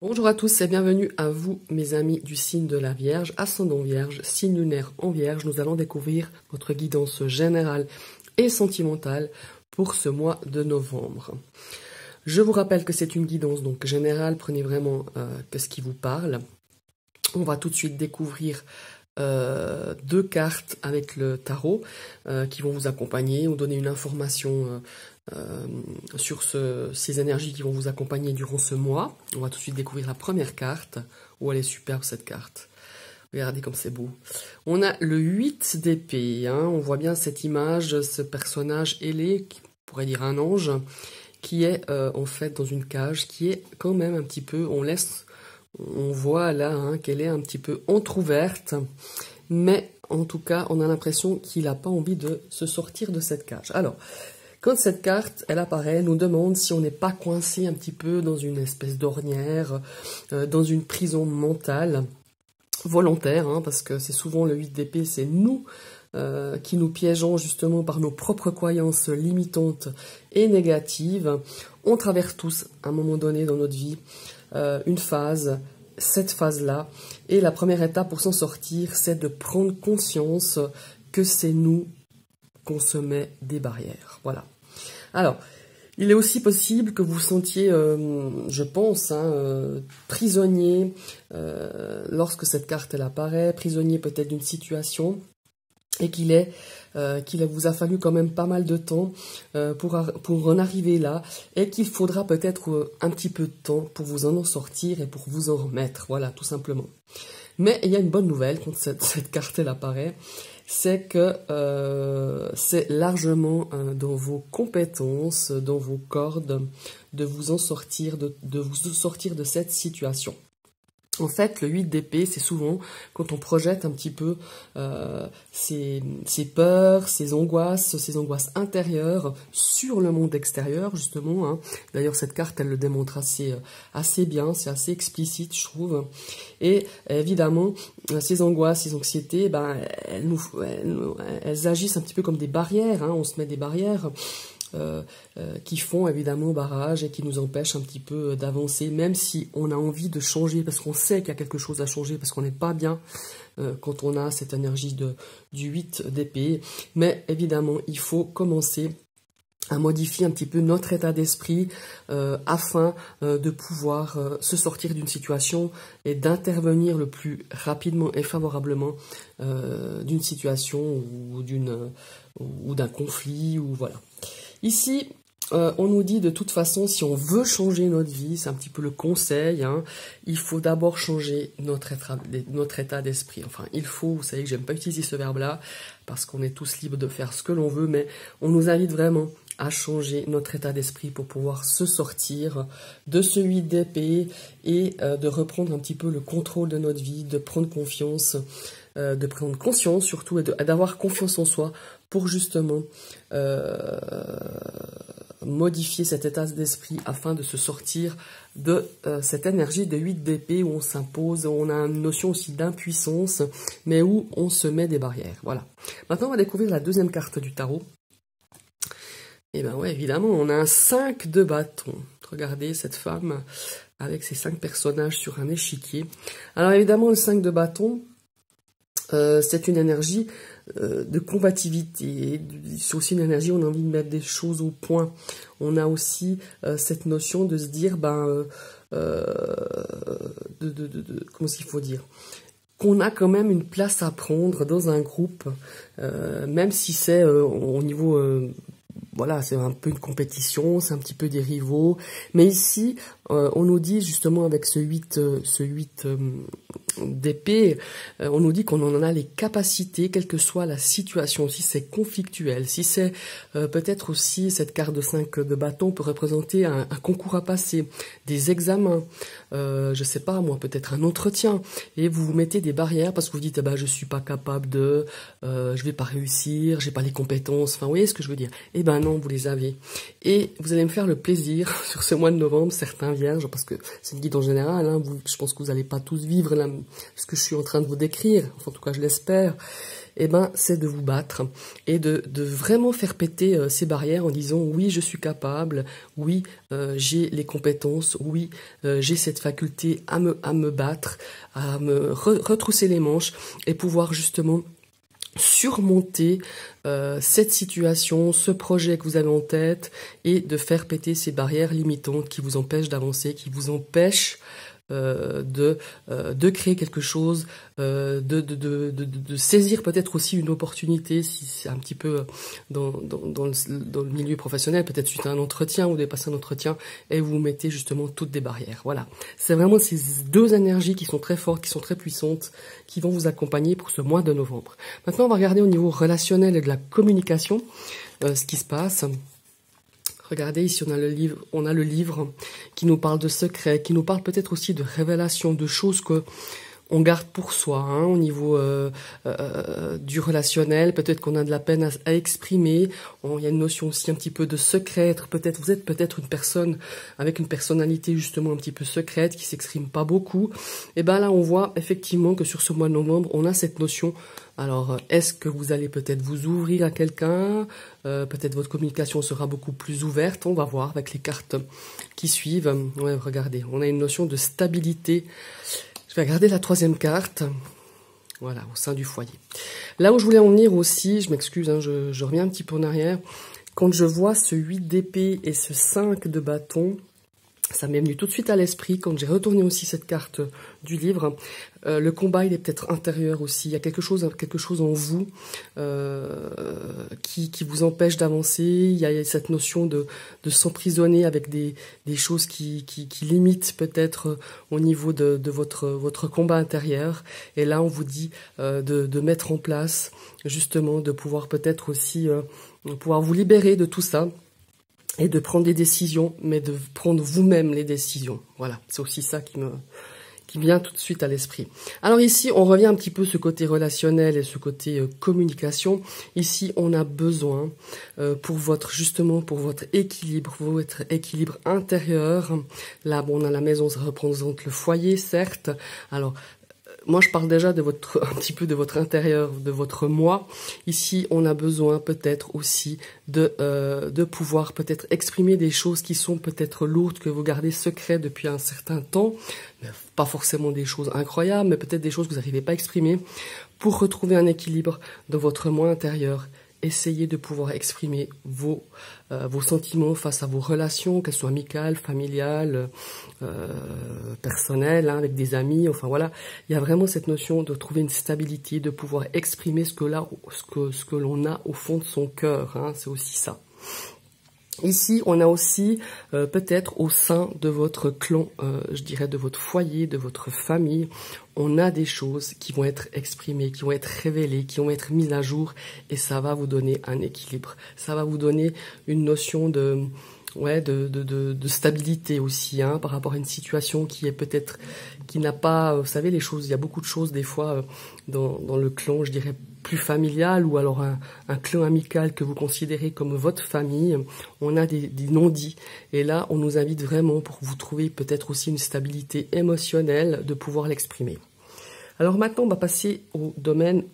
Bonjour à tous et bienvenue à vous, mes amis du signe de la Vierge, ascendant Vierge, signe lunaire en Vierge. Nous allons découvrir votre guidance générale et sentimentale pour ce mois de novembre. Je vous rappelle que c'est une guidance donc générale, prenez vraiment ce qui vous parle. On va tout de suite découvrir deux cartes avec le tarot qui vont vous accompagner ou donner une information sur ces énergies qui vont vous accompagner durant ce mois. On va tout de suite découvrir la première carte. Oh, elle est superbe cette carte. Regardez comme c'est beau. On a le 8 d'épée. On voit bien cette image, ce personnage ailé, qui pourrait dire un ange, qui est en fait dans une cage, qui est quand même un petit peu, on voit là qu'elle est un petit peu entrouverte, mais en tout cas, on a l'impression qu'il n'a pas envie de se sortir de cette cage. Alors, quand cette carte, elle apparaît, elle nous demande si on n'est pas coincé un petit peu dans une espèce d'ornière, dans une prison mentale, volontaire, parce que c'est souvent le 8 d'épée, c'est nous qui nous piégeons justement par nos propres croyances limitantes et négatives. On traverse tous, à un moment donné dans notre vie, une phase, cette phase-là, et la première étape pour s'en sortir, c'est de prendre conscience que c'est nous qu'on se met des barrières. Voilà. Alors, il est aussi possible que vous vous sentiez, je pense, prisonnier lorsque cette carte elle apparaît, prisonnier peut-être d'une situation, et qu'il vous a fallu quand même pas mal de temps pour en arriver là, et qu'il faudra peut-être un petit peu de temps pour vous en sortir et pour vous en remettre, voilà, tout simplement. Mais il y a une bonne nouvelle quand cette carte elle apparaît, c'est que c'est largement dans vos compétences, dans vos cordes, de vous en sortir, de vous sortir de cette situation. En fait, le 8 d'épée, c'est souvent quand on projette un petit peu ses peurs, ses angoisses intérieures sur le monde extérieur, justement. D'ailleurs, cette carte, elle le démontre assez bien, c'est assez explicite, je trouve. Et évidemment, ces angoisses, ces anxiétés, elles agissent un petit peu comme des barrières. On se met des barrières qui font évidemment barrage et qui nous empêchent un petit peu d'avancer, même si on a envie de changer, parce qu'on sait qu'il y a quelque chose à changer, parce qu'on n'est pas bien quand on a cette énergie du 8 d'épée. Mais évidemment, il faut commencer à modifier un petit peu notre état d'esprit afin de pouvoir se sortir d'une situation et d'intervenir le plus rapidement et favorablement d'une situation ou d'un conflit, ou voilà. Ici, on nous dit de toute façon, si on veut changer notre vie, c'est un petit peu le conseil, il faut d'abord changer notre état d'esprit. Enfin, il faut, vous savez que j'aime pas utiliser ce verbe-là, parce qu'on est tous libres de faire ce que l'on veut, mais on nous invite vraiment à changer notre état d'esprit pour pouvoir se sortir de ce 8 d'épée et de reprendre un petit peu le contrôle de notre vie, de prendre confiance, de prendre conscience surtout et d'avoir confiance en soi pour justement modifier cet état d'esprit afin de se sortir de cette énergie de 8 d'épée où on s'impose, on a une notion aussi d'impuissance, mais où on se met des barrières. Voilà. Maintenant, on va découvrir la deuxième carte du tarot. Et bien ouais, évidemment, on a un 5 de bâton. Regardez cette femme avec ses 5 personnages sur un échiquier. Alors évidemment, le 5 de bâton, c'est une énergie de combativité. C'est aussi une énergie où on a envie de mettre des choses au point. On a aussi cette notion de se dire, comment est-ce qu'il faut dire, qu'on a quand même une place à prendre dans un groupe, même si c'est au niveau... voilà, c'est un peu une compétition, c'est un petit peu des rivaux. Mais ici, on nous dit justement avec ce 8 d'épée, on nous dit qu'on en a les capacités, quelle que soit la situation. Si c'est conflictuel, si c'est peut-être aussi cette carte de 5 de bâton peut représenter un concours à passer, des examens, je sais pas moi, peut-être un entretien, et vous vous mettez des barrières parce que vous dites je suis pas capable de, je vais pas réussir, j'ai pas les compétences, enfin vous voyez ce que je veux dire. Eh ben non, vous les avez. Et vous allez me faire le plaisir sur ce mois de novembre, certains vierges, parce que c'est une guide en général, je pense que vous n'allez pas tous vivre ce que je suis en train de vous décrire, enfin, en tout cas je l'espère, eh ben, c'est de vous battre et de vraiment faire péter ces barrières en disant oui, je suis capable, oui, j'ai les compétences, oui, j'ai cette faculté à me battre, à me retrousser les manches et pouvoir justement surmonter cette situation, ce projet que vous avez en tête et de faire péter ces barrières limitantes qui vous empêchent d'avancer, qui vous empêchent de créer quelque chose, de saisir peut-être aussi une opportunité, si c'est un petit peu dans le milieu professionnel, peut-être suite à un entretien, vous devez passer un entretien et vous mettez justement toutes des barrières. Voilà, c'est vraiment ces deux énergies qui sont très fortes, qui sont très puissantes, qui vont vous accompagner pour ce mois de novembre. Maintenant, on va regarder au niveau relationnel et de la communication ce qui se passe. Regardez, ici on a le livre qui nous parle de secrets, qui nous parle peut-être aussi de révélations, de choses que on garde pour soi, hein, au niveau du relationnel. Peut-être qu'on a de la peine à exprimer. Il y a une notion aussi un petit peu de secret. Vous êtes peut-être une personne avec une personnalité justement un petit peu secrète, qui s'exprime pas beaucoup. Et ben là, on voit effectivement que sur ce mois de novembre, on a cette notion. Alors, est-ce que vous allez peut-être vous ouvrir à quelqu'un? Peut-être votre communication sera beaucoup plus ouverte. On va voir avec les cartes qui suivent. Ouais, regardez, on a une notion de stabilité. Je vais regarder la troisième carte. Voilà, au sein du foyer. Là où je voulais en venir aussi, je m'excuse, hein, je reviens un petit peu en arrière. Quand je vois ce 8 d'épée et ce 5 de bâton, ça m'est venu tout de suite à l'esprit quand j'ai retourné aussi cette carte du livre. Le combat, il est peut-être intérieur aussi. Il y a quelque chose en vous qui vous empêche d'avancer. Il y a cette notion de s'emprisonner avec des choses qui limitent peut-être au niveau de votre combat intérieur. Et là, on vous dit de mettre en place, justement, de pouvoir peut-être aussi pouvoir vous libérer de tout ça. Et de prendre des décisions, mais de prendre vous-même les décisions. Voilà, c'est aussi ça qui vient tout de suite à l'esprit. Alors ici, on revient un petit peu ce côté relationnel et ce côté communication. Ici, on a besoin pour votre équilibre intérieur. Là, bon, on a la maison, ça représente le foyer, certes. Alors, moi, je parle déjà un petit peu de votre intérieur, de votre moi. Ici, on a besoin peut-être aussi de pouvoir peut-être exprimer des choses qui sont peut-être lourdes, que vous gardez secrètes depuis un certain temps. Pas forcément des choses incroyables, mais peut-être des choses que vous n'arrivez pas à exprimer pour retrouver un équilibre dans votre moi intérieur. Essayez de pouvoir exprimer vos sentiments face à vos relations, qu'elles soient amicales, familiales, personnelles, hein, avec des amis, enfin voilà. Il y a vraiment cette notion de trouver une stabilité, de pouvoir exprimer ce que l'on a au fond de son cœur, hein, c'est aussi ça. Ici, on a aussi peut-être au sein de votre clan, je dirais de votre foyer, de votre famille, on a des choses qui vont être exprimées, qui vont être révélées, qui vont être mises à jour et ça va vous donner un équilibre. Ça va vous donner une notion de stabilité aussi, hein, par rapport à une situation qui est peut-être, qui n'a pas, vous savez, les choses, il y a beaucoup de choses des fois dans le clan, je dirais, plus familial ou alors un clan amical que vous considérez comme votre famille, on a des non-dits. Et là, on nous invite vraiment pour vous trouver peut-être aussi une stabilité émotionnelle de pouvoir l'exprimer. Alors maintenant, on va passer au domaine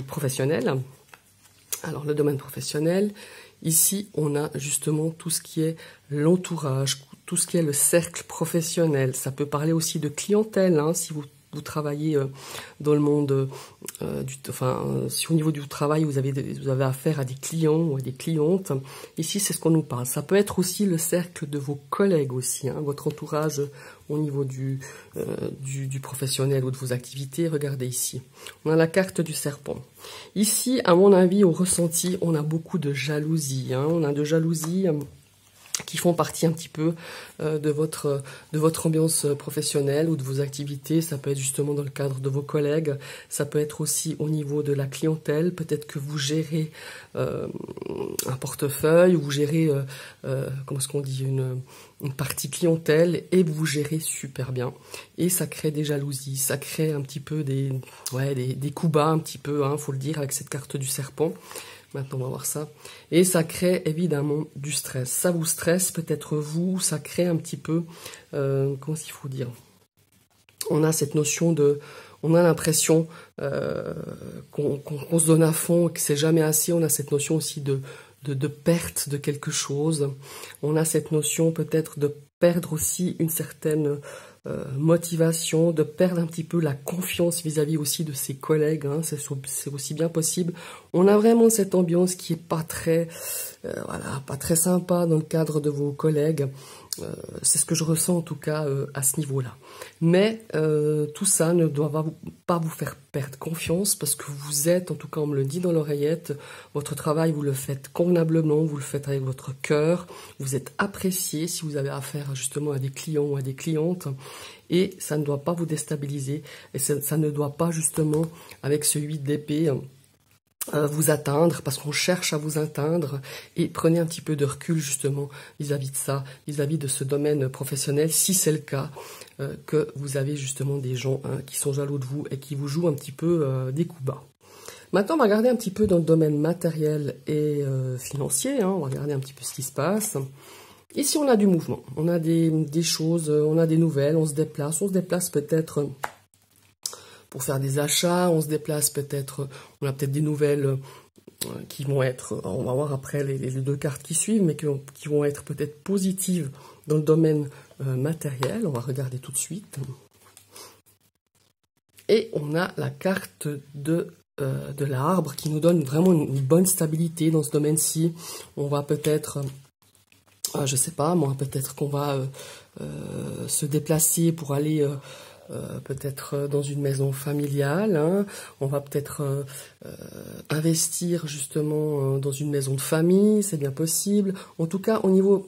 professionnel. Alors le domaine professionnel, ici, on a justement tout ce qui est l'entourage, tout ce qui est le cercle professionnel. Ça peut parler aussi de clientèle, hein, si vous travaillez dans le monde si au niveau du travail vous avez affaire à des clients ou à des clientes, ici c'est ce qu'on nous parle. Ça peut être aussi le cercle de vos collègues aussi, hein, votre entourage au niveau du professionnel ou de vos activités. Regardez ici, on a la carte du serpent. Ici, à mon avis, au ressenti, on a beaucoup de jalousie, hein, on a de jalousie qui font partie un petit peu de votre ambiance professionnelle ou de vos activités. Ça peut être justement dans le cadre de vos collègues, ça peut être aussi au niveau de la clientèle. Peut-être que vous gérez un portefeuille ou vous gérez, comment est-ce qu'on dit, une partie clientèle et vous gérez super bien. Et ça crée des jalousies, ça crée un petit peu des coups bas un petit peu, hein, faut le dire, avec cette carte du serpent. Maintenant, on va voir ça. Et ça crée évidemment du stress. Ça vous stresse peut-être vous, ça crée un petit peu, comment est-ce qu'il faut dire, On a cette notion de... On a l'impression qu'on se donne à fond, que c'est jamais assez. On a cette notion aussi de perte de quelque chose. On a cette notion peut-être de perdre aussi une certaine motivation, de perdre un petit peu la confiance vis-à-vis aussi de ses collègues. Hein, c'est aussi bien possible. On a vraiment cette ambiance qui est pas très, voilà, pas très sympa dans le cadre de vos collègues. C'est ce que je ressens en tout cas à ce niveau-là. Mais tout ça ne doit pas vous faire perdre confiance parce que vous êtes, en tout cas on me le dit dans l'oreillette, votre travail vous le faites convenablement, vous le faites avec votre cœur, vous êtes apprécié si vous avez affaire justement à des clients ou à des clientes et ça ne doit pas vous déstabiliser et ça ne doit pas justement avec ce 8 d'épée vous atteindre, parce qu'on cherche à vous atteindre, et prenez un petit peu de recul justement vis-à-vis de ça, vis-à-vis de ce domaine professionnel, si c'est le cas, que vous avez justement des gens qui sont jaloux de vous et qui vous jouent un petit peu des coups bas. Maintenant, on va regarder un petit peu dans le domaine matériel et financier, hein, on va regarder un petit peu ce qui se passe. Ici, on a du mouvement, on a des choses, on a des nouvelles, on se déplace peut-être... pour faire des achats, on se déplace peut-être, on a peut-être des nouvelles qui vont être, on va voir après les deux cartes qui suivent, mais qui vont être peut-être positives dans le domaine matériel. On va regarder tout de suite. Et on a la carte de l'arbre qui nous donne vraiment une bonne stabilité dans ce domaine-ci. On va peut-être, je sais pas, moi peut-être qu'on va se déplacer pour aller... peut-être dans une maison familiale, hein. On va peut-être investir justement dans une maison de famille, c'est bien possible. En tout cas, au niveau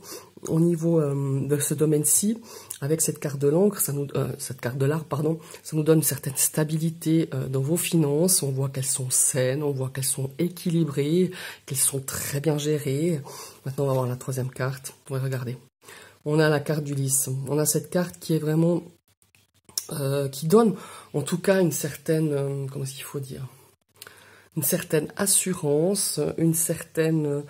de ce domaine-ci, avec cette carte de l'encre, cette carte de l'arbre, pardon, ça nous donne une certaine stabilité dans vos finances. On voit qu'elles sont saines, on voit qu'elles sont équilibrées, qu'elles sont très bien gérées. Maintenant, on va voir la troisième carte. On va regarder. On a la carte du lys. On a cette carte qui est vraiment qui donne en tout cas une certaine, comment est-ce qu'il faut dire, une certaine assurance, une certaine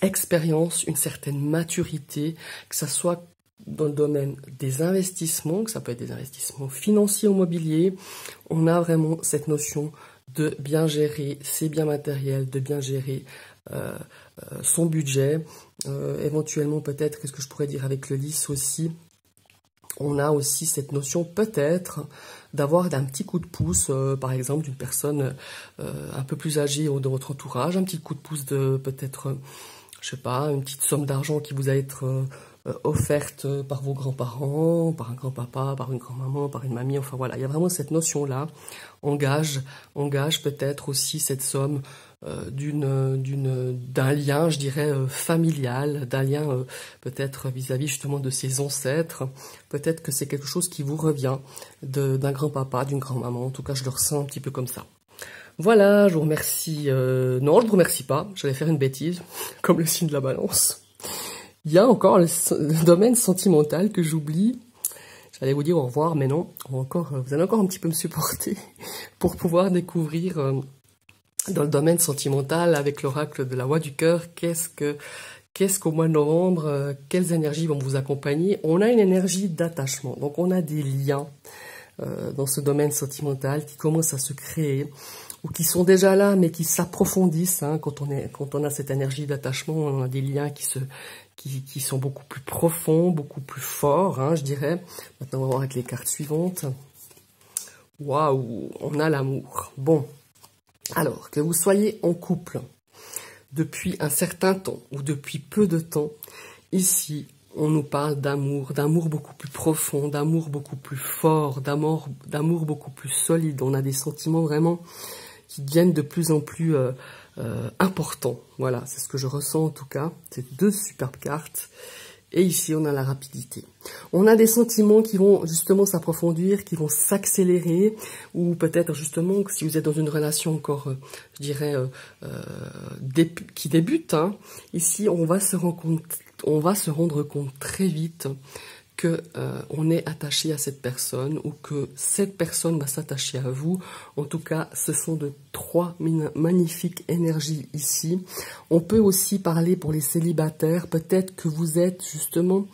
expérience, une certaine maturité, que ça soit dans le domaine des investissements, que ça peut être des investissements financiers ou mobiliers. On a vraiment cette notion de bien gérer ses biens matériels, de bien gérer son budget, éventuellement peut-être, qu'est-ce que je pourrais dire avec le lys aussi, on a aussi cette notion peut-être d'avoir un petit coup de pouce, par exemple d'une personne un peu plus âgée dans votre entourage, un petit coup de pouce de peut-être, je sais pas, une petite somme d'argent qui vous a être offerte par vos grands-parents, par un grand-papa, par une grand-maman, par une mamie, enfin voilà, il y a vraiment cette notion-là, engage peut-être aussi cette somme d'un lien, je dirais, familial, d'un lien peut-être vis-à-vis justement de ses ancêtres. Peut-être que c'est quelque chose qui vous revient d'un grand-papa, d'une grand-maman. En tout cas, je le ressens un petit peu comme ça. Voilà, je vous remercie. Non, je ne vous remercie pas. J'allais faire une bêtise, comme le signe de la balance. Il y a encore le domaine sentimental que j'oublie. J'allais vous dire au revoir, mais non. Vous allez encore un petit peu me supporter pour pouvoir découvrir... dans le domaine sentimental, avec l'oracle de la voix du cœur, qu'est-ce qu'au mois de novembre, quelles énergies vont vous accompagner? On a une énergie d'attachement, donc on a des liens dans ce domaine sentimental qui commencent à se créer, ou qui sont déjà là, mais qui s'approfondissent. Hein, quand on a cette énergie d'attachement, on a des liens qui sont beaucoup plus profonds, beaucoup plus forts, hein, je dirais. Maintenant, on va voir avec les cartes suivantes. Waouh, on a l'amour. Bon. Alors, que vous soyez en couple depuis un certain temps ou depuis peu de temps, ici, on nous parle d'amour beaucoup plus profond, d'amour beaucoup plus fort, d'amour beaucoup plus solide. On a des sentiments vraiment qui deviennent de plus en plus importants. Voilà, c'est ce que je ressens en tout cas. C'est deux superbes cartes. Et ici, on a la rapidité. On a des sentiments qui vont justement s'approfondir, qui vont s'accélérer, ou peut-être justement, si vous êtes dans une relation encore, je dirais, qui débute, hein, ici, on va se rendre compte très vite que on est attaché à cette personne ou que cette personne va s'attacher à vous. En tout cas, ce sont de trois magnifiques énergies ici. On peut aussi parler pour les célibataires. Peut-être que vous êtes justement,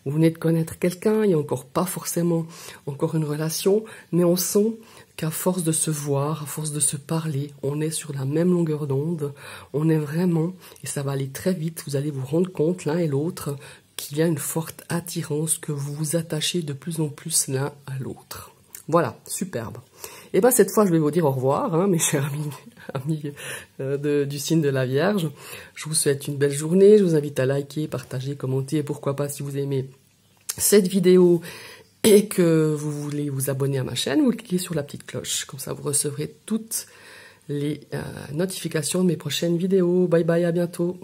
vous venez de connaître quelqu'un, il n'y a encore pas forcément encore une relation, mais on sent qu'à force de se voir, à force de se parler, on est sur la même longueur d'onde. On est vraiment, et ça va aller très vite, vous allez vous rendre compte l'un et l'autre qu'il y a une forte attirance, que vous vous attachez de plus en plus l'un à l'autre. Voilà, superbe. Et bien cette fois, je vais vous dire au revoir, hein, mes chers amis du signe de la Vierge. Je vous souhaite une belle journée. Je vous invite à liker, partager, commenter. Et pourquoi pas, si vous aimez cette vidéo et que vous voulez vous abonner à ma chaîne, vous cliquez sur la petite cloche. Comme ça, vous recevrez toutes les notifications de mes prochaines vidéos. Bye bye, à bientôt.